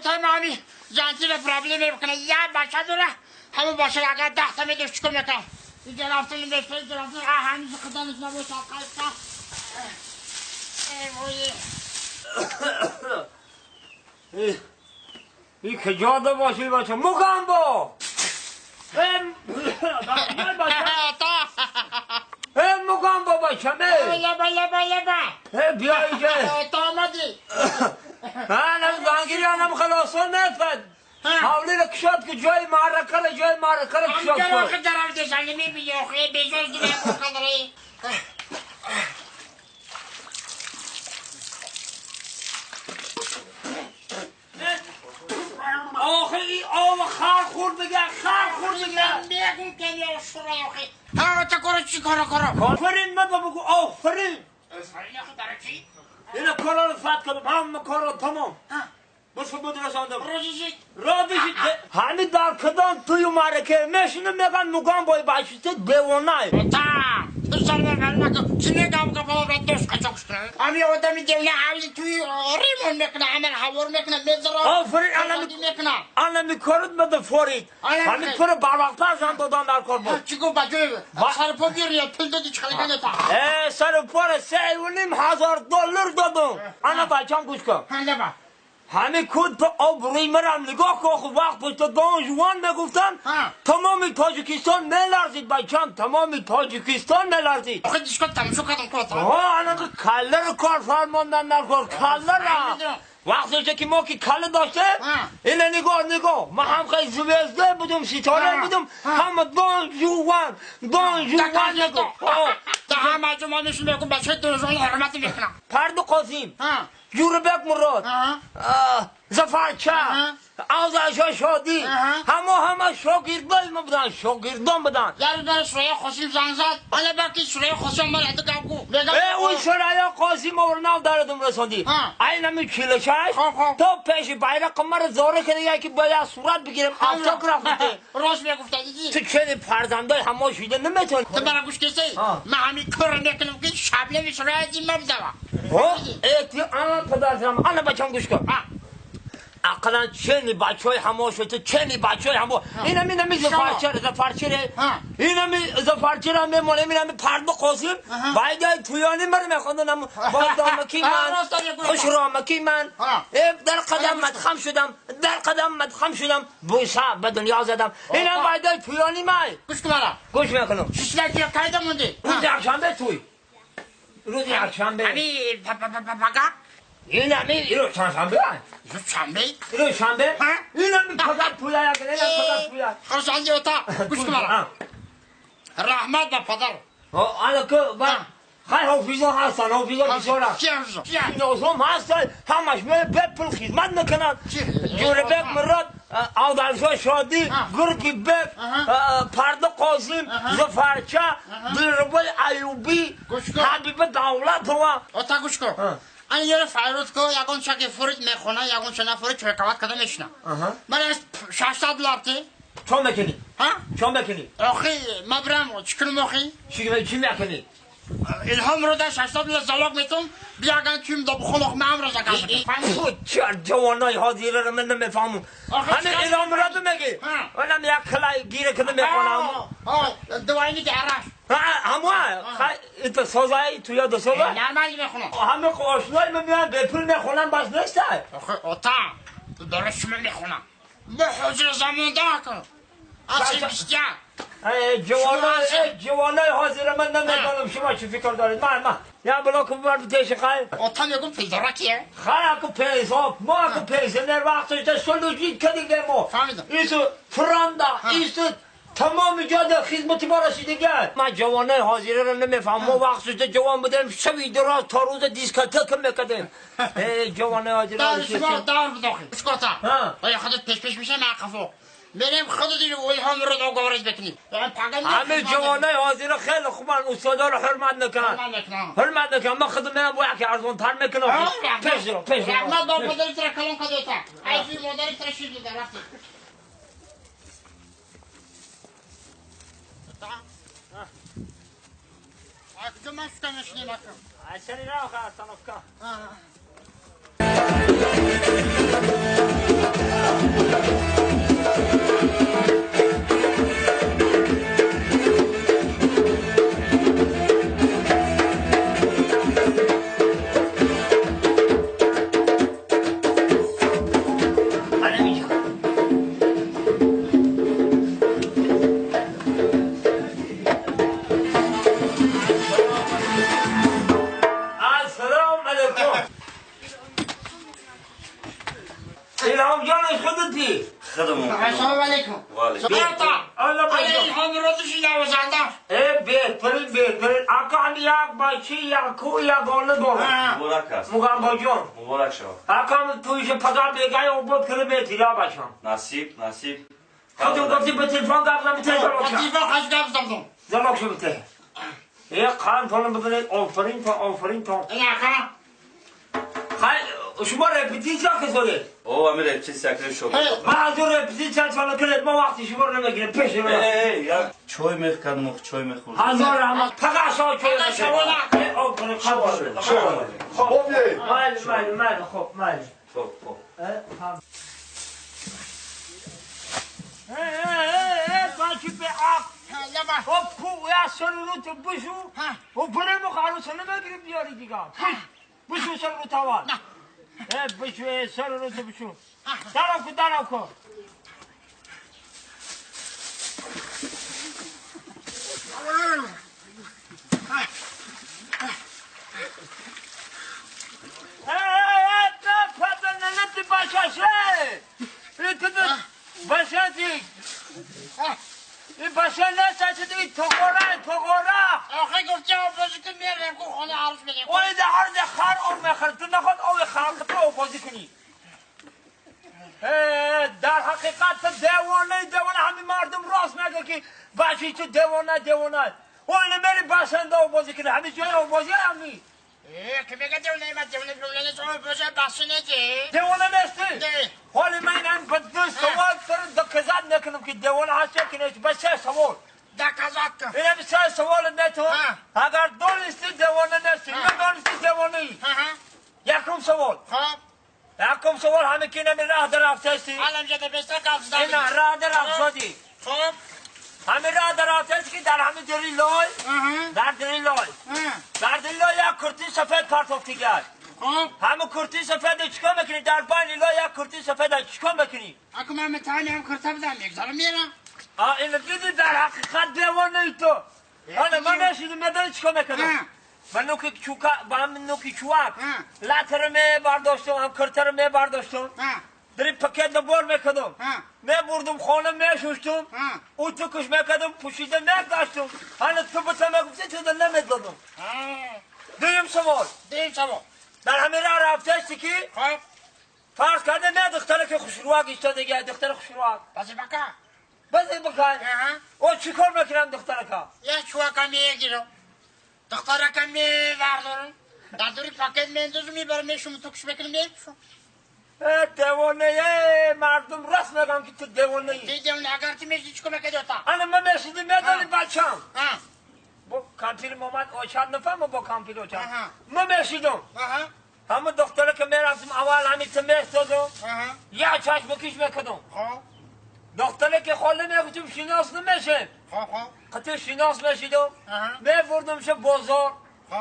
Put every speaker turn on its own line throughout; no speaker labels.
تمامی جانتی به پرابلم میکنه یا باشه داره همون باشه اگر 10 تا میدوش چکو میکنه این جرافتون این بشتری جرافتون همیشه خدامش نبوشه قلقا
این که جاده باشی باشه مگم با مگم با باشم بیا اینجا
تا آمدی
هم زنگیری هم خلاصان نتفد حولی را کشاد که جای معرکه را کشاد
همجا رو که جرافتش اگه میبینی آخه بزرگ دیگه بکنه
آخه این آب خار خورد بگه
میگم که یا شورای آخه ها تا کارو چی کارو
آفرین مگه بگو آفرین
آفرین آخه داره چی؟
اینا کارا رو فتح کردم همه کارا تمام بسو بود رساندم را بشید همین در کدام توی معرکه میشینه میگن مگم بای باشید دیوانه
تا تو سر بگرد نکن چی میگم که با را دوست کچک شده همی آدمی دیونه حولی توی ریمون میکنه همین حوار میکنه میذاره
آفرین انا میکارد بده فورید همین پر بروقت ازم دادن در کار بود
چی گفت بجوی سر پا بیاری پل دادی چکلی کنه تا
سر پر $3,500 دادم انا بچم گوش کن همه کود تو آبروی مرم نگاه که آخه وقت پشت دان جوان میگفتن تمام تاجیکستان میلرزید بچم تمام تاجیکستان میلرزید
آخه دیشکات تمشو کردم کتا
انا که کله رو کار فرماندن در کار کله را وقتی که ما که کله داشته اینه نگاه ما هم خیلی زویزده بودم ستاره بودم همه دان جوان نگاه
تا همه جمعانشون میگم بچه دوزان حرمت میکنم
پرد قاسم جوربک مراد زفرچه آزاشا شادی همه شاگردان بدن
یعنی برای سرای خواستیم زنگ زد حالا برکی سرای خواستیم من حتی گم کو
اون سرای قاسم آورناو داردم رساندی این همی چیلشش تو پیش بیرق قمر زاره کنه یکی باید صورت بگیرم آفتاق رفته
راست میگفته دیدی
تو چه پرزنده همه شیده نمیتون
تو برای گوش کسی من همی کار میکنم که شبله می سرای ازیم مبزوه
ایتی آن پدرزم آن بچم گوش کن اقلا چنی بچه های همه شده چنی بچه های همه این همی زفرچره این همی زفرچره هم میمونه این همی پرد قاسم باید های تویانی مره میخوندن هم باید آمکی من خوش رامکی من در قدم مدخم شدم بوسا به دنیا زدم این هم باید های تویانی من
گوش کن مرا
گوش میکنم
ششلکی قیده مونده
روز یکشنبه توی روز یکشنبه
همی پاگا
این همی رو شنبه
رو شنبه
این همی پدر پویا یکنه این پدر پویا
خوش آنجی اوتا گوش کن مرا رحمت به پدر
حالا که خیلی حافظا هستن حافظا بسیارن این آزم هستن همش بپل خدمت نکنن جوربک مراد آدرشا شادی گرگی بک پرد قاسم زفرچه بیربای ایوبی حبیب دولت هوا
اوتا گوش کن این یه فیروز که یکون شکی فرید میخونه یکون شنا فرید چوی کوات کده میشنه من از $600
چون بکنی؟ چون بکنی؟
آخی مبرم چکن موخی؟
چی میکنی؟
الهام رو در $600 زلاق میتون بیاگن تویم دا بخونق معم رو زکر
تو چر جوانای حاضیره رو من نمیفهمم همه الهام رو دو میگی اونم یک کلای گیره کنه میخونم
دوائنی که عرش
همه ایتا سازایی تو یاد سازای
نرمالی میخونم
همه قاشنای میان بپل میخونم بس نیسته
اوتا درست شما میخونم به حضر زمان دا کن اصلی بیستیا
جوانای حاضر من نمیدونم شما چی فکر دارید من یا بلا که برد دیش خیل
اوتا میگم پیدارا کیه؟
خیل اکو پیزا ما اکو پیزنر وقتش ده سلوجی کدیگه ما
فهمیدم
ایسو فراندا ایسو تمام جاده خدمتی ما رسیدگه من جوانای حاضره رو نمیفهم ما وقتش ده جوان بودیم شبی دراز تا روز دیسکاتک میکدیم جوانای حاضره
دار شما دار بداخی اشکاتا آیا خودت پیش میشه معقفو بریم خودت این الهام رو دو گوارش بکنیم
همه جوانای حاضر خیلی خوبن استادا رو حرمت نکنن من خودم باید که ارزان تر میکنم پیش رو
رحمت با مادری تر کلان کدیتا ایفی مادری تر شیر دیده رفتی کجا من سکنش نمکم
اچری را آخه اصلا افکا چی؟
السلام علیکم
الله باشم
همه روزش نوازنده
بهترین اکا هم یک بچه یک کو یک آله دارم
مبارک است
مگم جان
مبارک شود
اکا هم تویش پدر بگه او بود کلمه تیرا باشم
نصیب
خودتون گفتی به تلفن گفتم به تلفن باشم
تلفن خواهش گفتم
زمان شو بته یک قرن تانم ببینید آفرین تا
این اکا
شما رپیتیشن که دارید
او امیر چه سکر شو
من از اون رپیتیشن سال کنید ما وقتی شما رو نمیگیرم پیش رو
یک چای میخکن چای میخورد
هزار رحمت فقط شما چوی
فقط شما
خب مال خب مال بچه به آق خب کو یا سر رو تو بشو و برای مخارو نمیگیریم بیاری دیگه بشو سر رو توان بشو سر رو تو بشو درم کن این باشه نسته دیگه توقورا
آخه گفتی آبازی کن میرم که خانه عرض بگیم
اوی ده عرض خر او میخرد تو نخواد اوی خر تو آبازی کنی در حقیقت تو دیوانه همین مردم راست میگه که بچه تو دیوانه اوی نمیری بسنده آبازی کنی همین جای آبازی همی
که میگه دیونه شما باشه بخشی نیدی
دیوانه نیستی؟ حالی من این به دو سوال سر دکزد نکنم که دیوانه هستی که نیست به سه سوال
دکزد کن
اینه به سه سوال نتون اگر دانستی دیوانه نیستی ندانستی دیوانه ای یکم سوال یکم سوال همه که نمی راه در افتستی
الان جده بسته کفت دادی
اینه راه در افتادی
خب
همه راه در افتستی که در همه دری لای در دری لای یک کرتی سفید پرتوفتی گرد همه کرتی سفید چکا میکنی در بین لای یک کرتی سفید چکا میکنی
اکو من متعانی هم کرتا بدم یک ذره میرم
اینو دیدی در حقیقت دیوانه ای تو حالا من نشیدم میدانی چکا میکنم من نوکی چوکا با هم نوکی چوک لاتر می برداشتم هم کرتر می برداشتم دری پکت نبور میکدم بردم خانه میشوشتم او تو کش میکدم پوشیده میگذاشتم حالا تو بتا میگفتی تو دل نمیدادم دویم سوال در همین راه رفتشتی که فرض کرده نه دختره که خوشرواق ایستاده گه دختر خوشرواق بازی بکن او چی کار میکنم دختره که
یک چوکا میگیرم دختره که میبردارم در دوری پاکت میندازم میبرم میشم تو کش بکنم میشم
دیوانه مردم راست میگم که تو دیوانه ای
دیوانه اگر تی میشی چکو میکنی دوتا
انا من میشیدی میدانی بچم با کانتیل محمد اوچاد نفهم با کانتیل اوچاد من میشیدم همه دختره که میرفتم اول همین تو میستادم یا چشم بکش میکدم دختره که خاله میگفتم شناس نمیشه خطی شناس میشیدم میبردم شه بازار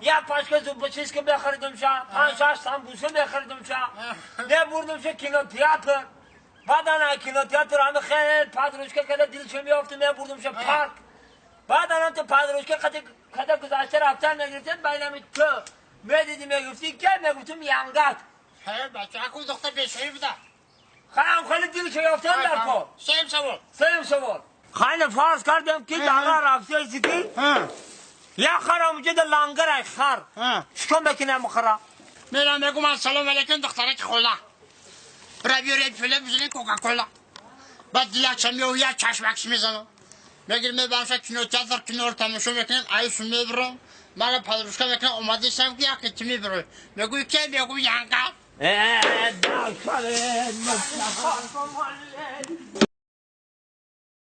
یا پاشکه زوب چیز که بخریدم شه 5-6 سمبوسه بخریدم شه میبردم شه کینو تئاتر بعدن کینو تئاتر همه خیلی پادروشکه کده دلش میافته میبردم شه پارک بعدن تو پادروشکه کده گذاشته رفتن نگرفتن بینم تو میدیدی میگفتی که میگفتم یانگات
بچه اکو دختر بیشوری بوده
خیلی دلش یافتن در پا سیم سوال خیلی فرض کردم که در رفته ایسی که یا خرم وجود لانگر خر شکم بکنه مخرا
میرم بگم السلام علیکم دختره که خولا بیارید فیلم بزنین کوکاکولا بعد دیلکشم میو یا چشمکش میزنم میگیرم میبرمش کینو تئاتر کینو رو تماشا میکنم ایشو میبرم من پادروشکا میکنم اومدیشم که یکی تو میبره میگوی که میگوی یانگا